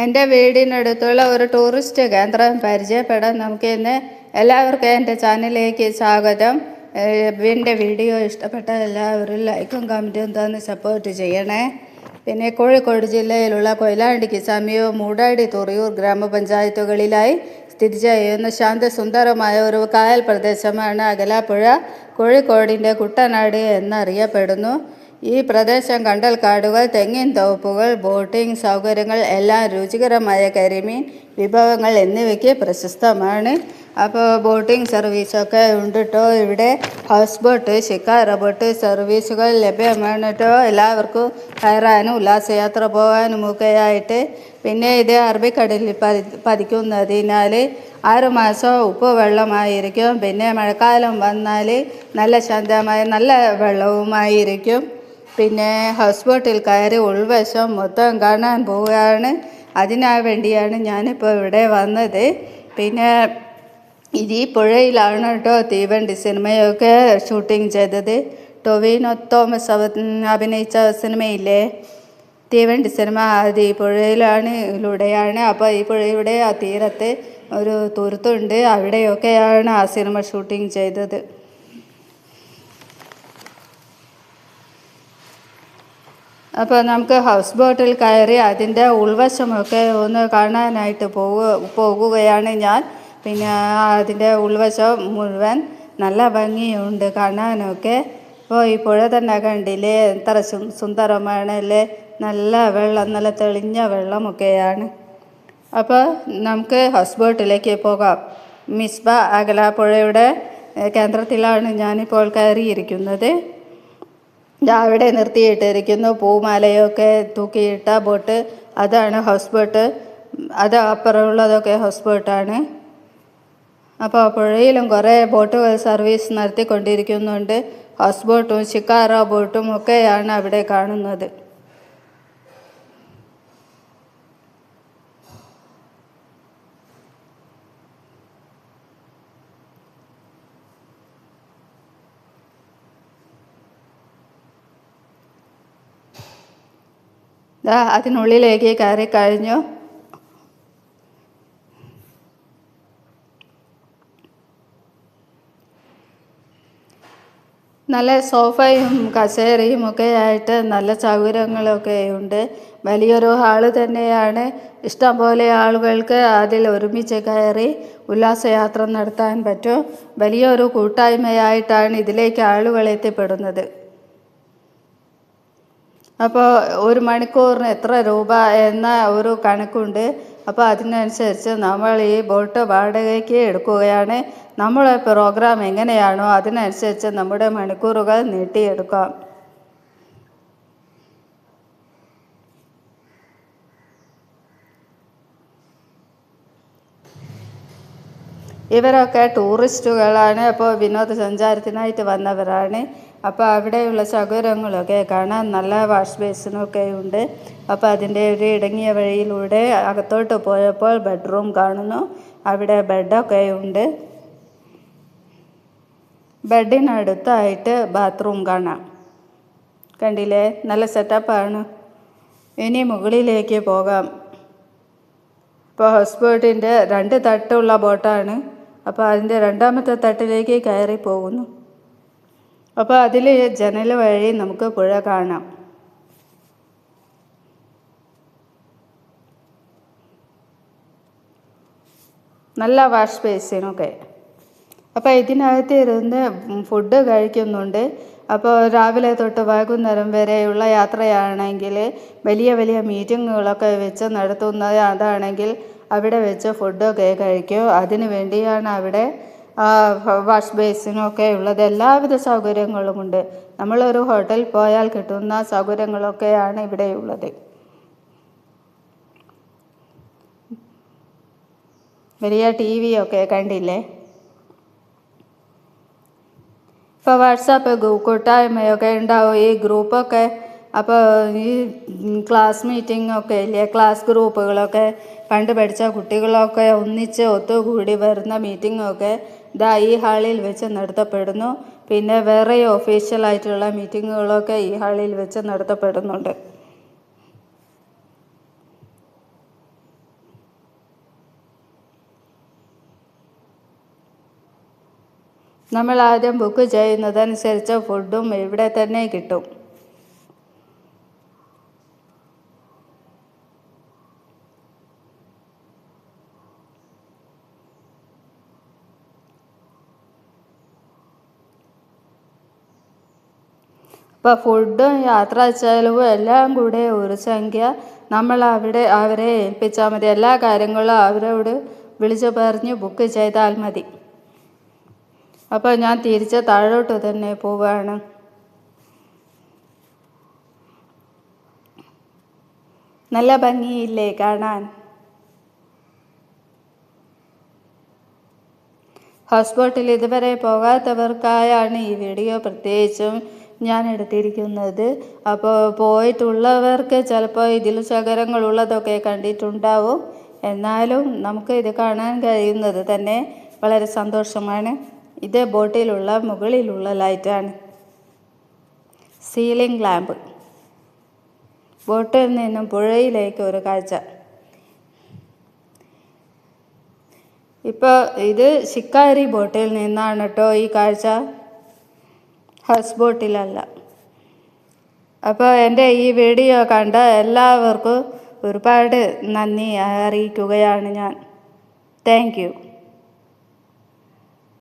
എൻ്റെ വീടിനടുത്തുള്ള ഒരു ടൂറിസ്റ്റ് കേന്ദ്രം പരിചയപ്പെടാൻ നമുക്ക് ഇന്ന് എല്ലാവർക്കും എൻ്റെ ചാനലിലേക്ക് സ്വാഗതം. എൻ്റെ വീഡിയോ ഇഷ്ടപ്പെട്ട എല്ലാവരും ലൈക്കും കമൻറ്റും തന്ന് സപ്പോർട്ട് ചെയ്യണേ. പിന്നെ കോഴിക്കോട് ജില്ലയിലുള്ള കൊയിലാണ്ടിക്ക് സമീപം മൂടാടി തുറയൂർ ഗ്രാമപഞ്ചായത്തുകളിലായി സ്ഥിതി ചെയ്യുന്ന ശാന്തസുന്ദരമായ ഒരു കായൽ പ്രദേശമാണ് അകലാപ്പുഴ. കോഴിക്കോടിൻ്റെ കുട്ടനാട് എന്നറിയപ്പെടുന്നു. ഈ പ്രദേശം കണ്ടൽക്കാടുകൾ, തെങ്ങിൻ തോപ്പുകൾ, ബോട്ടിംഗ് സൗകര്യങ്ങൾ, എല്ലാം രുചികരമായ കരിമീൻ വിഭവങ്ങൾ എന്നിവയ്ക്ക് പ്രശസ്തമാണ്. അപ്പോൾ ബോട്ടിംഗ് സർവീസൊക്കെ ഉണ്ട് കേട്ടോ. ഇവിടെ ഹൗസ് ബോട്ട്, ഷിക്കാര ബോട്ട് സർവീസുകൾ ലഭ്യമാണ് കേട്ടോ. എല്ലാവർക്കും കയറാനും ഉല്ലാസയാത്ര പോകാനും ഒക്കെയായിട്ട്. പിന്നെ ഇത് അറബിക്കടലിൽ പതിക്കുന്നതിനാൽ 6 മാസം ഉപ്പ് വെള്ളമായിരിക്കും. പിന്നെ മഴക്കാലം വന്നാൽ നല്ല ശാന്തമായ നല്ല വെള്ളവുമായിരിക്കും. പിന്നെ ഹൗസ് ബോട്ടിൽ കയറി ഉൾവശം മൊത്തം കാണാൻ പോവുകയാണ്. അതിനു വേണ്ടിയാണ് ഞാനിപ്പോൾ ഇവിടെ വന്നത്. പിന്നെ ഈ പുഴയിലാണ് കേട്ടോ തീവണ്ടി സിനിമയൊക്കെ ഷൂട്ടിംഗ് ചെയ്തത്. ടൊവിനോ തോമസ് അഭിനയിച്ച സിനിമയില്ലേ, തീവണ്ടി സിനിമ, അത് ഈ പുഴയിലൂടെയാണ്. അപ്പോൾ ഈ പുഴയുടെ ആ തീരത്ത് ഒരു തുരുത്തുണ്ട്, അവിടെയൊക്കെയാണ് ആ സിനിമ ഷൂട്ടിംഗ് ചെയ്തത്. അപ്പോൾ നമുക്ക് ഹൗസ് ബോട്ടിൽ കയറി അതിൻ്റെ ഉൾവശമൊക്കെ ഒന്ന് കാണാനായിട്ട് പോകുകയാണ് ഞാൻ. പിന്നെ അതിൻ്റെ ഉൾവശം മുഴുവൻ നല്ല ഭംഗിയുണ്ട് കാണാനൊക്കെ. അപ്പോൾ ഈ പുഴ തന്നെ കണ്ടില്ലേ, എത്ര സുന്ദരമാണല്ലേ, നല്ല വെള്ളം, നല്ല തെളിഞ്ഞ വെള്ളമൊക്കെയാണ്. അപ്പോൾ നമുക്ക് ഹൗസ് ബോട്ടിലേക്ക് പോകാം. മിസ്ബ അകലാപ്പുഴയുടെ കേന്ദ്രത്തിലാണ് ഞാനിപ്പോൾ കയറിയിരിക്കുന്നത്. അവിടെ നിർത്തിയിട്ടിരിക്കുന്നു പൂമാലയൊക്കെ തൂക്കിയിട്ട ബോട്ട്, അതാണ് ഹൗസ് ബോട്ട്. അത് അപ്പുറമുള്ളതൊക്കെ ഹൗസ് ബോട്ടാണ്. അപ്പോൾ പുഴയിലും കുറേ ബോട്ടുകൾ സർവീസ് നടത്തിക്കൊണ്ടിരിക്കുന്നുണ്ട്. ഹൗസ് ബോട്ടും ഷിക്കാര ബോട്ടും ഒക്കെയാണ് അവിടെ കാണുന്നത്. അതിനുള്ളിലേക്ക് കയറി കഴിഞ്ഞു. നല്ല സോഫയും കസേരയും ഒക്കെ ആയിട്ട് നല്ല സൗകര്യങ്ങളൊക്കെ ഉണ്ട്. വലിയൊരു ഹാള് തന്നെയാണ്. ഇഷ്ടംപോലെ ആളുകൾക്ക് അതിൽ ഒരുമിച്ച് കയറി ഉല്ലാസയാത്ര നടത്താൻ പറ്റും. വലിയൊരു കൂട്ടായ്മയായിട്ടാണ് ഇതിലേക്ക് ആളുകൾ എത്തിപ്പെടുന്നത്. അപ്പോൾ 1 മണിക്കൂറിന് എത്ര രൂപ എന്ന ഒരു കണക്കുണ്ട്. അപ്പോൾ അതിനനുസരിച്ച് നമ്മൾ ഈ ബോട്ട് വാടകയ്ക്ക് എടുക്കുകയാണ്. നമ്മളെ പ്രോഗ്രാം എങ്ങനെയാണോ അതിനനുസരിച്ച് നമ്മുടെ മണിക്കൂറുകൾ നീട്ടിയെടുക്കാം. ഇവരൊക്കെ ടൂറിസ്റ്റുകളാണ്. അപ്പോൾ വിനോദസഞ്ചാരത്തിനായിട്ട് വന്നവരാണ്. അപ്പോൾ അവിടെയുള്ള സൗകര്യങ്ങളൊക്കെ കാണാൻ നല്ല വാഷ് ബേസിനൊക്കെ ഉണ്ട്. അപ്പോൾ അതിൻ്റെ ഒരു ഇടുങ്ങിയ വഴിയിലൂടെ അകത്തോട്ട് പോയപ്പോൾ ബെഡ്റൂം കാണുന്നു. അവിടെ ബെഡൊക്കെ ഉണ്ട്. ബെഡിനടുത്തായിട്ട് ബാത്റൂം കാണാം. കണ്ടില്ലേ, നല്ല സെറ്റപ്പാണ്. ഇനി മുകളിലേക്ക് പോകാം. ഇപ്പോൾ ഹൗസ് ബോട്ടിൻ്റെ 2 തട്ടുള്ള ബോട്ടാണ്. അപ്പോൾ അതിൻ്റെ 2ാമത്തെ തട്ടിലേക്ക് കയറി പോകുന്നു. അപ്പോൾ അതിൽ ജനൽ വഴി നമുക്ക് പുഴ കാണാം. നല്ല വാഷ് ബേസിനൊക്കെ. അപ്പോൾ ഇതിനകത്ത് ഇരുന്ന് ഫുഡ് കഴിക്കുന്നുണ്ട്. അപ്പോൾ രാവിലെ തൊട്ട് വൈകുന്നേരം വരെയുള്ള യാത്രയാണെങ്കിൽ വലിയ വലിയ മീറ്റിങ്ങുകളൊക്കെ വെച്ച് നടത്തുന്നത്, അതാണെങ്കിൽ അവിടെ വെച്ച് ഫുഡൊക്കെ കഴിക്കും. അതിനു വേണ്ടിയാണ് അവിടെ വാഷ് ബേസിനൊക്കെ ഉള്ളത്. എല്ലാവിധ സൗകര്യങ്ങളുമുണ്ട്. നമ്മളൊരു ഹോട്ടലിൽ പോയാൽ കിട്ടുന്ന സൗകര്യങ്ങളൊക്കെയാണ് ഇവിടെയുള്ളത്. വലിയ TV ഒക്കെ കണ്ടില്ലേ. ഇപ്പോൾ വാട്സാപ്പ് കൂട്ടായ്മയൊക്കെ ഉണ്ടാവും, ഈ ഗ്രൂപ്പൊക്കെ. അപ്പോൾ ഈ ക്ലാസ് മീറ്റിംഗ് ഒക്കെ ഇല്ലേ, ക്ലാസ് ഗ്രൂപ്പുകളൊക്കെ, പണ്ട് പഠിച്ച കുട്ടികളൊക്കെ ഒന്നിച്ച് ഒത്തുകൂടി വരുന്ന മീറ്റിങ്ങൊക്കെ ഈ ഹാളിൽ വെച്ച് നടത്തപ്പെടുന്നു. പിന്നെ വേറെ ഒഫീഷ്യലായിട്ടുള്ള മീറ്റിങ്ങുകളൊക്കെ ഈ ഹാളിൽ വെച്ച് നടത്തപ്പെടുന്നുണ്ട്. നമ്മൾ ആദ്യം ബുക്ക് ചെയ്യുന്നതനുസരിച്ച് ഫുഡും ഇവിടെ തന്നെ കിട്ടും. അപ്പോൾ ഫുഡും യാത്രാ ചെലവും എല്ലാം കൂടെ ഒരു സംഖ്യ. നമ്മൾ അവരെ ഏൽപ്പിച്ചാൽ മതി. എല്ലാ കാര്യങ്ങളും അവരോട് വിളിച്ചു പറഞ്ഞ് ബുക്ക് ചെയ്താൽ മതി. അപ്പോൾ ഞാൻ തിരിച്ച് താഴോട്ട് തന്നെ പോവുകയാണ്. നല്ല ഭംഗിയില്ലേ കാണാൻ? ഹൗസ് ബോട്ടിൽ ഇതുവരെ പോകാത്തവർക്കായാണ് ഈ വീഡിയോ പ്രത്യേകിച്ചും ഞാൻ എടുത്തിരിക്കുന്നത്. അപ്പോൾ പോയിട്ടുള്ളവർക്ക് ചിലപ്പോൾ ഇതിൽ ശകലങ്ങളുള്ളതൊക്കെ കണ്ടിട്ടുണ്ടാവും. എന്നാലും നമുക്ക് ഇത് കാണാൻ കഴിയുന്നത് തന്നെ വളരെ സന്തോഷമാണ്. ഇത് ബോട്ടിലുള്ള മുകളിലുള്ള ലൈറ്റാണ്, സീലിംഗ് ലാമ്പ്. ബോട്ടിൽ നിന്നും പുഴയിലേക്ക് ഒരു കാഴ്ച. ഇപ്പോൾ ഇത് ശിക്കാരി ബോട്ടിൽ നിന്നാണ് കേട്ടോ ഈ കാഴ്ച, ഹൗസ് ബോട്ടിലല്ല. അപ്പോൾ എൻ്റെ ഈ വീഡിയോ കണ്ട എല്ലാവർക്കും ഒരുപാട് നന്ദി അറിയിക്കുകയാണ് ഞാൻ. Thank you.